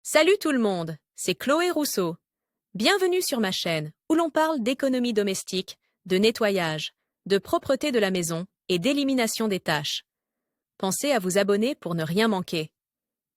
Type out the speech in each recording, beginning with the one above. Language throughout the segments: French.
Salut tout le monde, c'est Chloé Rousseau. Bienvenue sur ma chaîne où l'on parle d'économie domestique, de nettoyage, de propreté de la maison et d'élimination des tâches. Pensez à vous abonner pour ne rien manquer.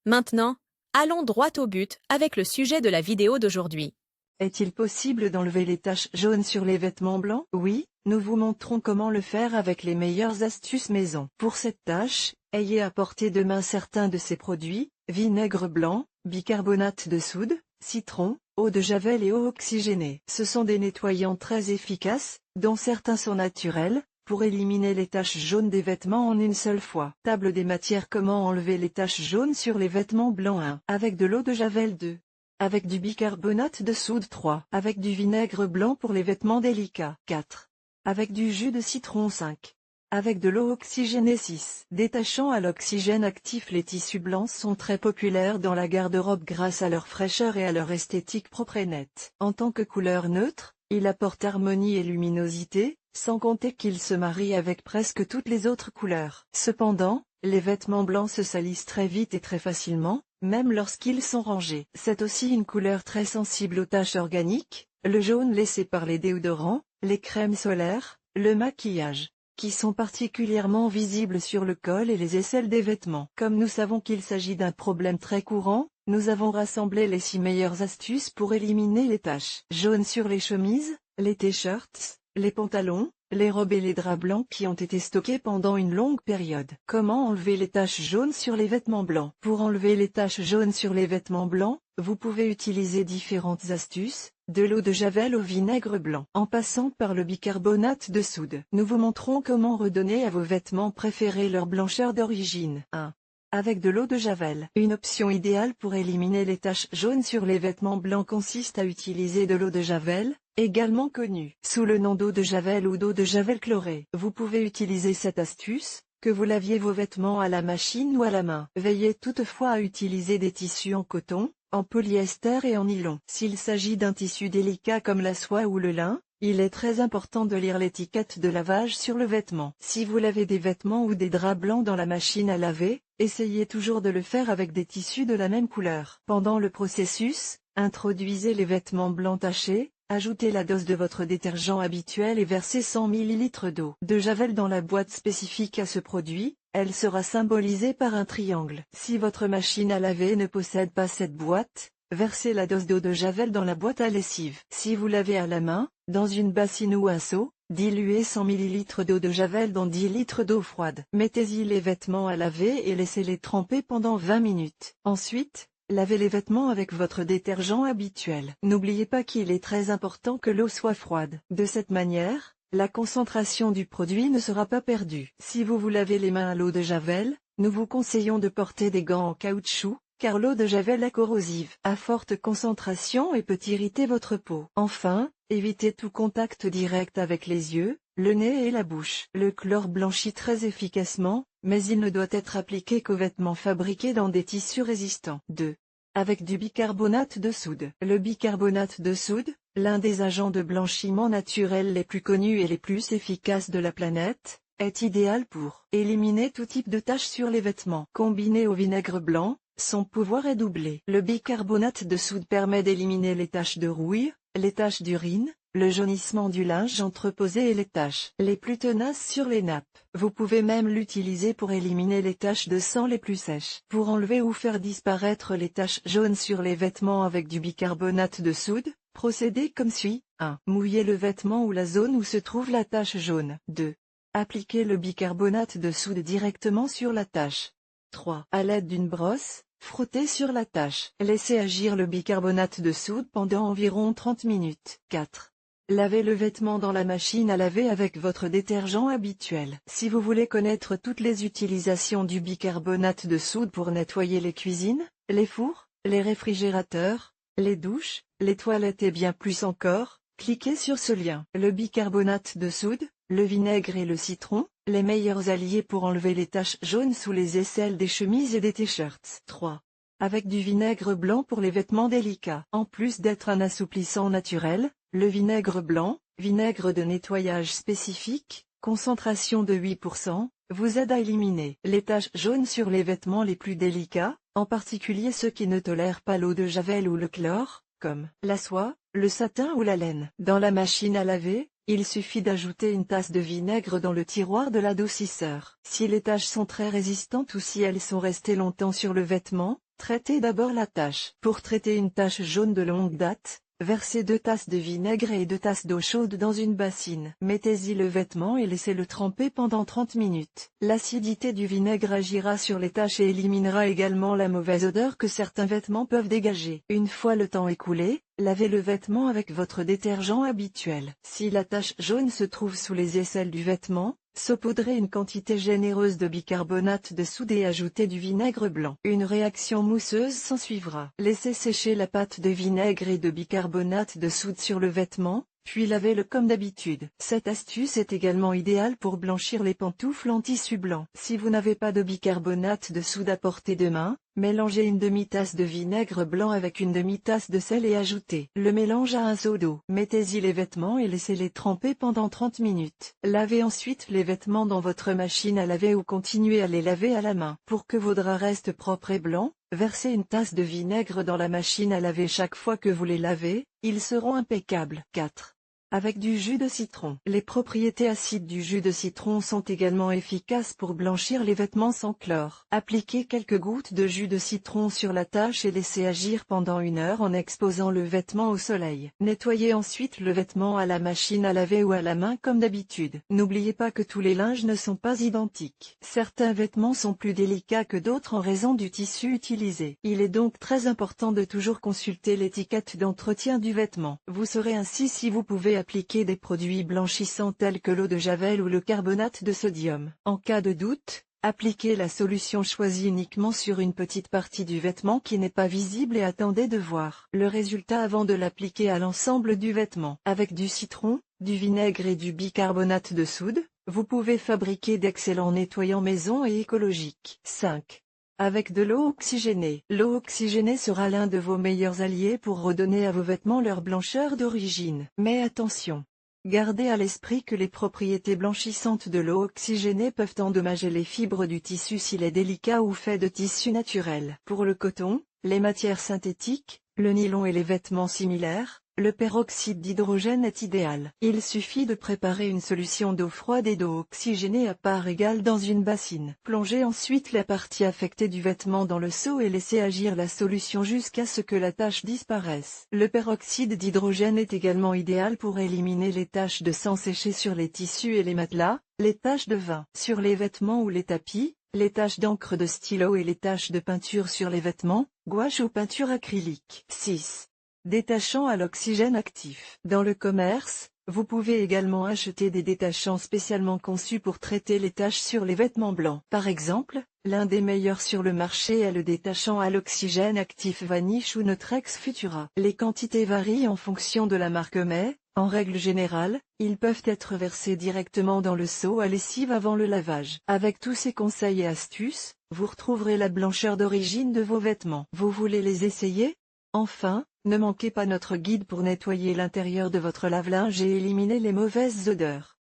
Maintenant, allons droit au but avec le sujet de la vidéo d'aujourd'hui. Est-il possible d'enlever les taches jaunes sur les vêtements blancs? Oui, nous vous montrons comment le faire avec les meilleures astuces maison. Pour cette tâche, ayez à portée de main certains de ces produits: vinaigre blanc, bicarbonate de soude, citron, eau de javel et eau oxygénée. Ce sont des nettoyants très efficaces, dont certains sont naturels, pour éliminer les taches jaunes des vêtements en une seule fois. Table des matières: comment enlever les taches jaunes sur les vêtements blancs. 1. Avec de l'eau de javel. 2. Avec du bicarbonate de soude. 3. Avec du vinaigre blanc pour les vêtements délicats. 4. Avec du jus de citron. 5. Avec de l'eau oxygénée. 6. Détachant à l'oxygène actif. Les tissus blancs sont très populaires dans la garde-robe grâce à leur fraîcheur et à leur esthétique propre et nette. En tant que couleur neutre, il apporte harmonie et luminosité, sans compter qu'il se marie avec presque toutes les autres couleurs. Cependant, les vêtements blancs se salissent très vite et très facilement, même lorsqu'ils sont rangés. C'est aussi une couleur très sensible aux taches organiques, le jaune laissé par les déodorants, les crèmes solaires, le maquillage, qui sont particulièrement visibles sur le col et les aisselles des vêtements. Comme nous savons qu'il s'agit d'un problème très courant, nous avons rassemblé les 6 meilleures astuces pour éliminer les taches jaunes sur les chemises, les t-shirts, les pantalons, les robes et les draps blancs qui ont été stockés pendant une longue période. Comment enlever les taches jaunes sur les vêtements blancs? Pour enlever les taches jaunes sur les vêtements blancs, vous pouvez utiliser différentes astuces, de l'eau de javel au vinaigre blanc, en passant par le bicarbonate de soude. Nous vous montrons comment redonner à vos vêtements préférés leur blancheur d'origine. 1. Avec de l'eau de javel. Une option idéale pour éliminer les taches jaunes sur les vêtements blancs consiste à utiliser de l'eau de javel, également connue sous le nom d'eau de javel ou d'eau de javel chlorée. Vous pouvez utiliser cette astuce, que vous laviez vos vêtements à la machine ou à la main. Veillez toutefois à utiliser des tissus en coton, en polyester et en nylon. S'il s'agit d'un tissu délicat comme la soie ou le lin, il est très important de lire l'étiquette de lavage sur le vêtement. Si vous lavez des vêtements ou des draps blancs dans la machine à laver, essayez toujours de le faire avec des tissus de la même couleur. Pendant le processus, introduisez les vêtements blancs tachés, ajoutez la dose de votre détergent habituel et versez 100 ml d'eau de javel dans la boîte spécifique à ce produit. Elle sera symbolisée par un triangle. Si votre machine à laver ne possède pas cette boîte, versez la dose d'eau de javel dans la boîte à lessive. Si vous lavez à la main, dans une bassine ou un seau, diluez 100 ml d'eau de javel dans 10 litres d'eau froide. Mettez-y les vêtements à laver et laissez-les tremper pendant 20 minutes. Ensuite, lavez les vêtements avec votre détergent habituel. N'oubliez pas qu'il est très important que l'eau soit froide. De cette manière, la concentration du produit ne sera pas perdue. Si vous vous lavez les mains à l'eau de javel, nous vous conseillons de porter des gants en caoutchouc, car l'eau de javel est corrosive à forte concentration et peut irriter votre peau. Enfin, évitez tout contact direct avec les yeux, le nez et la bouche. Le chlore blanchit très efficacement, mais il ne doit être appliqué qu'aux vêtements fabriqués dans des tissus résistants. 2. Avec du bicarbonate de soude. Le bicarbonate de soude, l'un des agents de blanchiment naturel les plus connus et les plus efficaces de la planète, est idéal pour éliminer tout type de taches sur les vêtements. Combiné au vinaigre blanc, son pouvoir est doublé. Le bicarbonate de soude permet d'éliminer les taches de rouille, les taches d'urine, le jaunissement du linge entreposé et les taches les plus tenaces sur les nappes. Vous pouvez même l'utiliser pour éliminer les taches de sang les plus sèches. Pour enlever ou faire disparaître les taches jaunes sur les vêtements avec du bicarbonate de soude, procédez comme suit. 1. Mouillez le vêtement ou la zone où se trouve la tache jaune. 2. Appliquez le bicarbonate de soude directement sur la tache. 3. À l'aide d'une brosse, frottez sur la tache. Laissez agir le bicarbonate de soude pendant environ 30 minutes. 4. Lavez le vêtement dans la machine à laver avec votre détergent habituel. Si vous voulez connaître toutes les utilisations du bicarbonate de soude pour nettoyer les cuisines, les fours, les réfrigérateurs, les douches, les toilettes et bien plus encore, cliquez sur ce lien. Le bicarbonate de soude, le vinaigre et le citron, les meilleurs alliés pour enlever les taches jaunes sous les aisselles des chemises et des t-shirts. 3. Avec du vinaigre blanc pour les vêtements délicats. En plus d'être un assouplissant naturel, le vinaigre blanc, vinaigre de nettoyage spécifique, concentration de 8%, vous aide à éliminer les taches jaunes sur les vêtements les plus délicats, en particulier ceux qui ne tolèrent pas l'eau de javel ou le chlore, comme la soie, le satin ou la laine. Dans la machine à laver, il suffit d'ajouter une tasse de vinaigre dans le tiroir de l'adoucisseur. Si les taches sont très résistantes ou si elles sont restées longtemps sur le vêtement, traitez d'abord la tache. Pour traiter une tache jaune de longue date, versez 2 tasses de vinaigre et 2 tasses d'eau chaude dans une bassine. Mettez-y le vêtement et laissez-le tremper pendant 30 minutes. L'acidité du vinaigre agira sur les taches et éliminera également la mauvaise odeur que certains vêtements peuvent dégager. Une fois le temps écoulé, lavez le vêtement avec votre détergent habituel. Si la tache jaune se trouve sous les aisselles du vêtement, saupoudrez une quantité généreuse de bicarbonate de soude et ajoutez du vinaigre blanc. Une réaction mousseuse s'ensuivra. Laissez sécher la pâte de vinaigre et de bicarbonate de soude sur le vêtement, puis lavez-le comme d'habitude. Cette astuce est également idéale pour blanchir les pantoufles en tissu blanc. Si vous n'avez pas de bicarbonate de soude à portée de main, mélangez une demi-tasse de vinaigre blanc avec une demi-tasse de sel et ajoutez le mélange à un seau d'eau. Mettez-y les vêtements et laissez-les tremper pendant 30 minutes. Lavez ensuite les vêtements dans votre machine à laver ou continuez à les laver à la main. Pour que vos draps restent propres et blancs, versez une tasse de vinaigre dans la machine à laver chaque fois que vous les lavez, ils seront impeccables. 4. Avec du jus de citron. Les propriétés acides du jus de citron sont également efficaces pour blanchir les vêtements sans chlore. Appliquez quelques gouttes de jus de citron sur la tache et laissez agir pendant 1 heure en exposant le vêtement au soleil. Nettoyez ensuite le vêtement à la machine à laver ou à la main comme d'habitude. N'oubliez pas que tous les linges ne sont pas identiques. Certains vêtements sont plus délicats que d'autres en raison du tissu utilisé. Il est donc très important de toujours consulter l'étiquette d'entretien du vêtement. Vous saurez ainsi si vous pouvez appliquer des produits blanchissants tels que l'eau de javel ou le carbonate de sodium. En cas de doute, appliquez la solution choisie uniquement sur une petite partie du vêtement qui n'est pas visible et attendez de voir le résultat avant de l'appliquer à l'ensemble du vêtement. Avec du citron, du vinaigre et du bicarbonate de soude, vous pouvez fabriquer d'excellents nettoyants maison et écologiques. 5. Avec de l'eau oxygénée. L'eau oxygénée sera l'un de vos meilleurs alliés pour redonner à vos vêtements leur blancheur d'origine. Mais attention! Gardez à l'esprit que les propriétés blanchissantes de l'eau oxygénée peuvent endommager les fibres du tissu s'il est délicat ou fait de tissu naturel. Pour le coton, les matières synthétiques, le nylon et les vêtements similaires, le peroxyde d'hydrogène est idéal. Il suffit de préparer une solution d'eau froide et d'eau oxygénée à part égale dans une bassine. Plongez ensuite la partie affectée du vêtement dans le seau et laissez agir la solution jusqu'à ce que la tache disparaisse. Le peroxyde d'hydrogène est également idéal pour éliminer les taches de sang séchées sur les tissus et les matelas, les taches de vin sur les vêtements ou les tapis, les taches d'encre de stylo et les taches de peinture sur les vêtements, gouache ou peinture acrylique. 6. Détachant à l'oxygène actif. Dans le commerce, vous pouvez également acheter des détachants spécialement conçus pour traiter les taches sur les vêtements blancs. Par exemple, l'un des meilleurs sur le marché est le détachant à l'oxygène actif Vanish ou Notrex Futura. Les quantités varient en fonction de la marque mais, en règle générale, ils peuvent être versés directement dans le seau à lessive avant le lavage. Avec tous ces conseils et astuces, vous retrouverez la blancheur d'origine de vos vêtements. Vous voulez les essayer? Enfin, ne manquez pas notre guide pour nettoyer l'intérieur de votre lave-linge et éliminer les mauvaises odeurs.